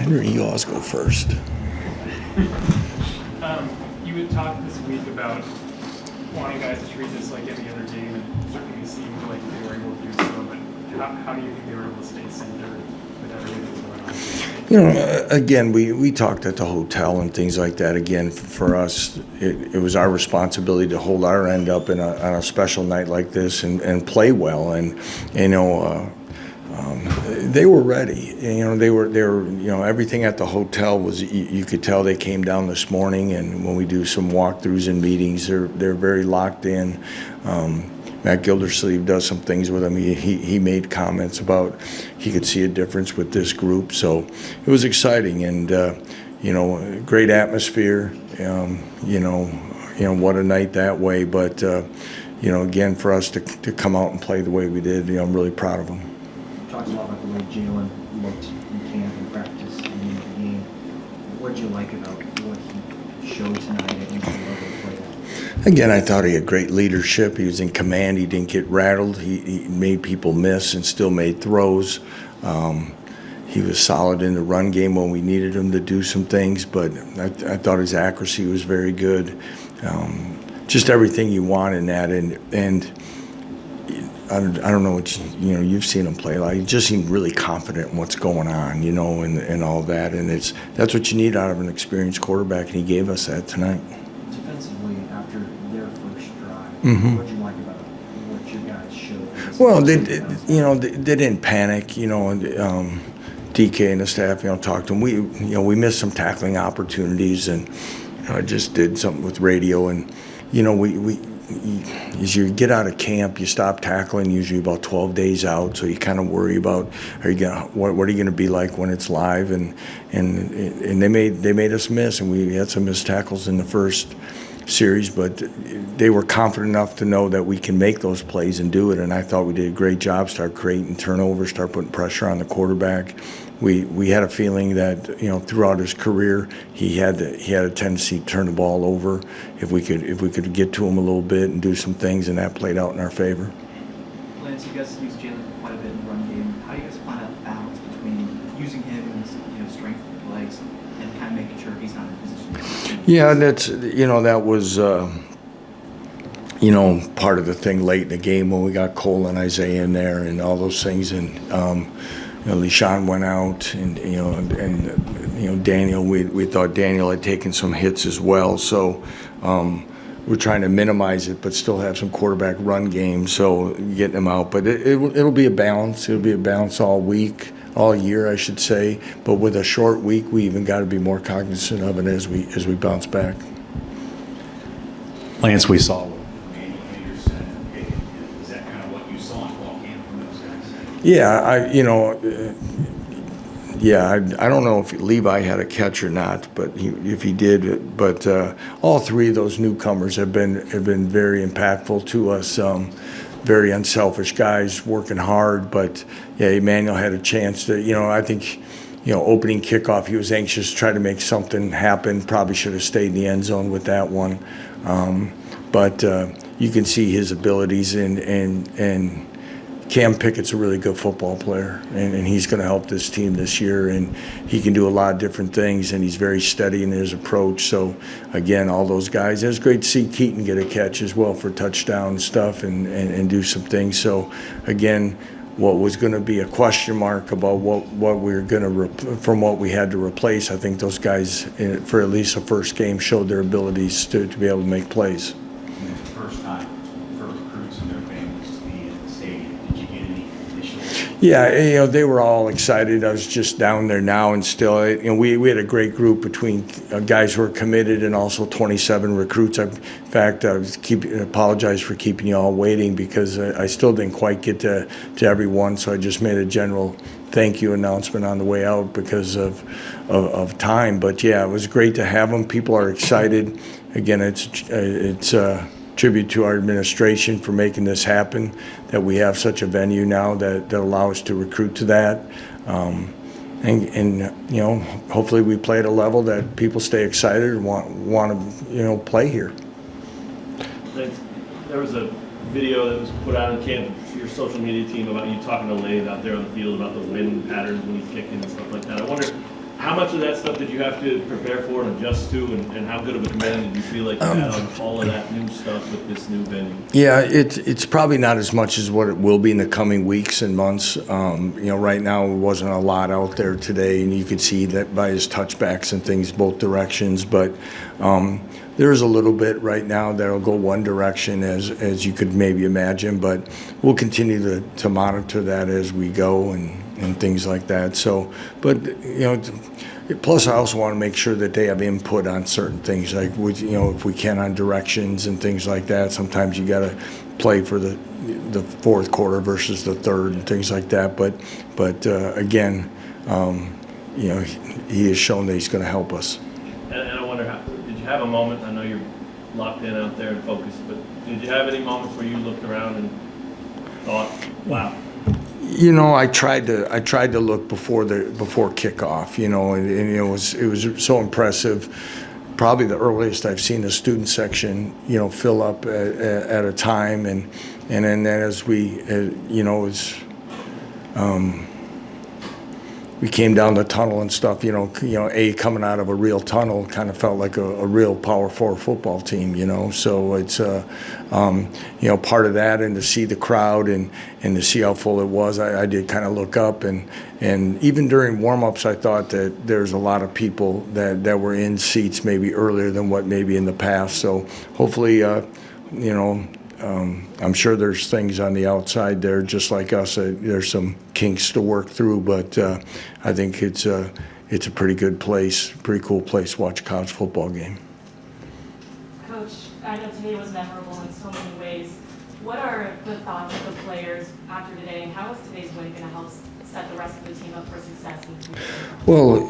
Henry, you always go first. You had talked this week about wanting guys to treat this like any other game, and certainly seemed like they were able to do so, but how do you think they were able to stay centered with everything that's going on? You know, again, we talked at the hotel and things like that. Again, for us, it was our responsibility to hold our end up on a special night like this and play well. And, you know, they were ready. You know, they were. You know, everything at the hotel was. You could tell they came down this morning, and when we do some walkthroughs and meetings, they're very locked in. Matt Gildersleeve does some things with them. He made comments about he could see a difference with this group. So it was exciting, and you know, great atmosphere. You know, what a night that way. But you know, again, for us to come out and play the way we did, you know, I'm really proud of them. Talks a lot about the way Jalen looked in camp and practice and in the game. What did you like about what he showed tonight against the level he played at? Again, I thought he had great leadership. He was in command. He didn't get rattled. He made people miss and still made throws. He was solid in the run game when we needed him to do some things, but I thought his accuracy was very good. Just everything you want in that, and I don't know what you know. You've seen him play. Like, he just seemed really confident in what's going on, you know, and all that. And that's what you need out of an experienced quarterback, and he gave us that tonight. Defensively, after their first drive, what did you like about what you guys showed? Well, they didn't panic, you know. And DK and the staff, you know, talked to him. We missed some tackling opportunities, and you know, I just did something with radio, and you know, as you get out of camp, you stop tackling usually about 12 days out, so you kind of worry about what are you going to be like when it's live, and they made us miss, and we had some missed tackles in the first series, but they were confident enough to know that we can make those plays and do it, and I thought we did a great job, start creating turnovers, start putting pressure on the quarterback. We had a feeling that, you know, throughout his career he had a tendency to turn the ball over if we could get to him a little bit and do some things, and that played out in our favor. Lance, you guys use Jalen quite a bit in the run game. How do you guys find a balance between using him and his, you know, strength of the legs and kind of making sure he's not in position? Yeah, that's, you know, that was you know, part of the thing late in the game when we got Cole and Isaiah in there and all those things, and you know, LeSean went out, and you know, Daniel. We thought Daniel had taken some hits as well, so we're trying to minimize it, but still have some quarterback run game. So getting them out, but it'll be a balance. It'll be a balance all week, all year, I should say. But with a short week, we even got to be more cognizant of it as we bounce back. Lance, we saw. Yeah, I don't know if Levi had a catch or not, but if he did, but all three of those newcomers have been very impactful to us. Very unselfish guys, working hard. But yeah, Emmanuel had a chance to. You know, I think, you know, opening kickoff, he was anxious to try to make something happen. Probably should have stayed in the end zone with that one. But you can see his abilities, and Cam Pickett's a really good football player, and he's going to help this team this year, and he can do a lot of different things, and he's very steady in his approach. So, again, all those guys. It was great to see Keaton get a catch as well for touchdown stuff and do some things. So, again, what was going to be a question mark about what we were going to from what we had to replace, I think those guys, for at least the first game, showed their abilities to be able to make plays. First time for recruits and their families to be in the stadium. Did you get any initial? Yeah, you know, they were all excited. I was just down there now, and still, you know, we had a great group between guys who are committed and also 27 recruits. In fact, I apologize for keeping you all waiting, because I still didn't quite get to everyone, so I just made a general thank you announcement on the way out because of time. But yeah, it was great to have them. People are excited. Again, it's a tribute to our administration for making this happen, that we have such a venue now that allows us to recruit to that. And you know, hopefully we play at a level that people stay excited and want to, you know, play here. There was a video that was put out on camp for your social media team about you talking to Lane out there on the field about the wind patterns when he's kicking and stuff like that. I wonder How much of that stuff did you have to prepare for and adjust to, and how good of a command did you feel like you had on all of that new stuff with this new venue? Yeah, it's probably not as much as what it will be in the coming weeks and months. Right now there wasn't a lot out there today, and you could see that by his touchbacks and things both directions. But there's a little bit right now that'll go one direction, as you could maybe imagine. But we'll continue to monitor that as we go and things like that. So, but plus I also want to make sure that they have input on certain things, like if we can on directions and things like that. Sometimes you got to play for the fourth quarter versus the third and things like that. But again, he has shown that he's going to help us. And I wonder, did you have a moment? I know you're locked in out there and focused, but did you have any moments where you looked around and thought, "Wow"? I tried to look before kickoff, and it was so impressive. Probably the earliest I've seen the student section, fill up at a time, and then as we came down the tunnel and stuff, coming out of a real tunnel kind of felt like a real Power 4 football team, So it's, part of that, and to see the crowd and to see how full it was, I did kind of look up, and even during warm-ups, I thought that there's a lot of people that were in seats maybe earlier than what maybe in the past. So hopefully, I'm sure there's things on the outside there, just like us. There's some kinks to work through, but I think it's a pretty good place, pretty cool place to watch a college football game. Coach, I know today was memorable in so many ways. What are the thoughts of the players after today, and how is today's win going to help set the rest of the team up for success in the future? Well,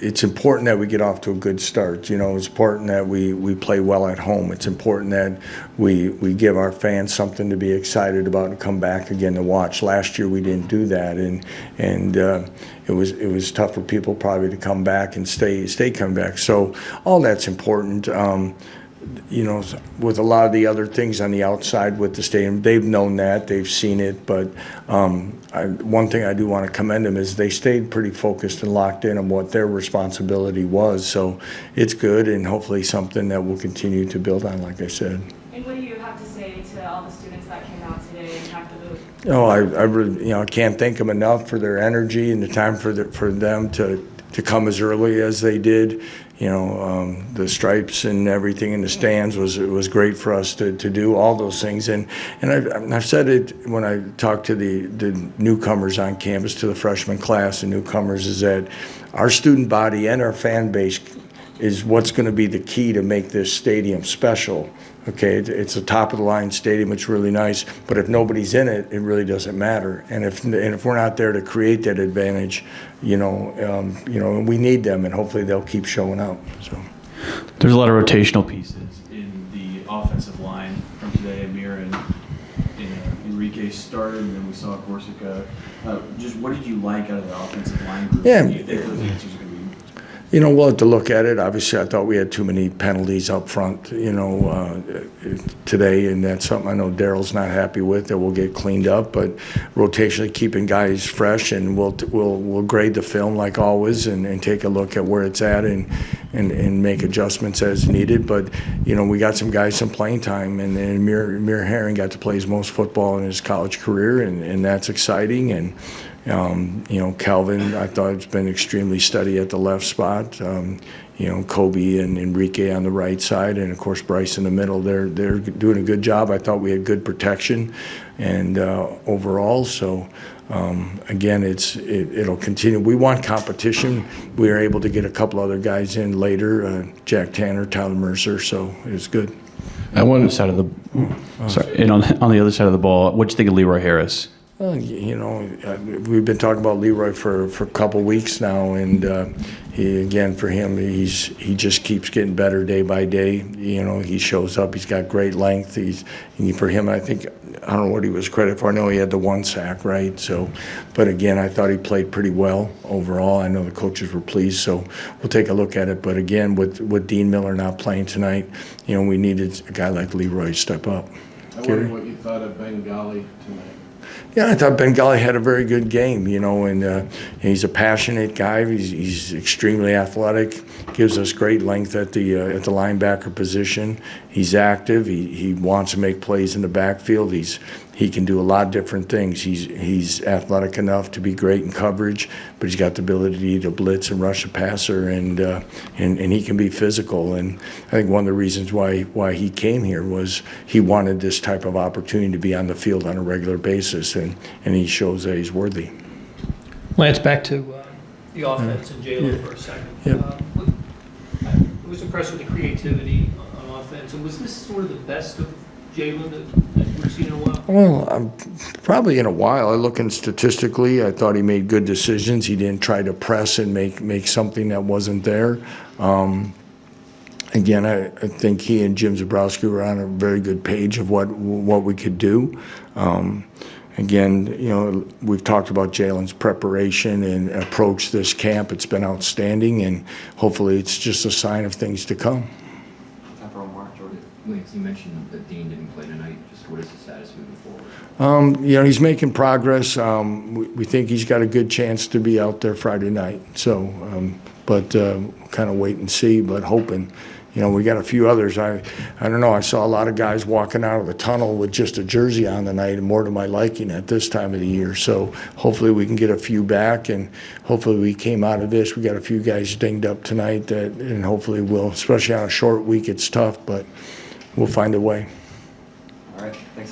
it's important that we get off to a good start. It's important that we play well at home. It's important that we give our fans something to be excited about and come back again to watch. Last year we didn't do that, and it was tough for people probably to come back and stay coming back. So all that's important. With a lot of the other things on the outside with the stadium, they've known that, they've seen it, but one thing I do want to commend them is they stayed pretty focused and locked in on what their responsibility was. So it's good, and hopefully something that we'll continue to build on, like I said. And what do you have to say to all the students that came out today and packed the booth? I really, I can't thank them enough for their energy and the time for them to come as early as they did. The stripes and everything in the stands was great for us to do all those things. And I've said it when I talk to the newcomers on campus, to the freshman class and newcomers, is that our student body and our fan base is what's going to be the key to make this stadium special. Okay, it's a top-of-the-line stadium. It's really nice, but if nobody's in it, it really doesn't matter. And if we're not there to create that advantage, we need them, and hopefully they'll keep showing up. So There's a lot of rotational pieces in the offensive line from today. Amir and Enrique started, and then we saw Corsica. Just what did you like out of the offensive line group? Yeah. Do you think those answers are going to be? We'll have to look at it. Obviously, I thought we had too many penalties up front, today, and that's something I know Daryl's not happy with. That will get cleaned up, but rotationally keeping guys fresh, and we'll grade the film like always, and take a look at where it's at, and make adjustments as needed. But we got some guys some playing time, and Amir Herring got to play his most football in his college career, and that's exciting. And Calvin, I thought it's been extremely steady at the left spot. Kobe and Enrique on the right side, and of course Bryce in the middle. They're doing a good job. I thought we had good protection, and overall. So again, it'll continue. We want competition. We were able to get a couple other guys in later, Jack Tanner, Tyler Mercer. So it was good. On one side of the, sorry, and on the other side of the ball, what'd you think of Leroy Harris? We've been talking about Leroy for a couple weeks now, and he just keeps getting better day by day. He shows up. He's got great length. For him, I don't know what he was credited for. I know he had the one sack, right? So, but again, I thought he played pretty well overall. I know the coaches were pleased, so we'll take a look at it. But again, with Dean Miller not playing tonight, we needed a guy like Leroy to step up. I wonder what you thought of Bengali tonight. Yeah, I thought Bengali had a very good game, and he's a passionate guy. He's extremely athletic, gives us great length at the linebacker position. He's active. He wants to make plays in the backfield. He can do a lot of different things. He's athletic enough to be great in coverage, but he's got the ability to blitz and rush a passer, and he can be physical. And I think one of the reasons why he came here was he wanted this type of opportunity to be on the field on a regular basis, and he shows that he's worthy. Lance, back to the offense and Jalen for a second. Yep. I was impressed with the creativity on offense. And was this sort of the best of Jalen that we've seen in a while? Well, probably in a while. Looking statistically, I thought he made good decisions. He didn't try to press and make something that wasn't there. Again, I think he and Jim Zabrowski were on a very good page of what we could do. Again, we've talked about Jalen's preparation and approach this camp. It's been outstanding, and hopefully it's just a sign of things to come. Lance, you mentioned that Dean didn't play tonight. Just what is the status moving forward? He's making progress. We think he's got a good chance to be out there Friday night. So, but kind of wait and see, but hoping. We got a few others. I don't know. I saw a lot of guys walking out of the tunnel with just a jersey on tonight, and more to my liking at this time of the year. So hopefully we can get a few back, and hopefully we came out of this. We got a few guys dinged up tonight, and hopefully we'll, especially on a short week, it's tough, but we'll find a way. All right. Thanks, everyone.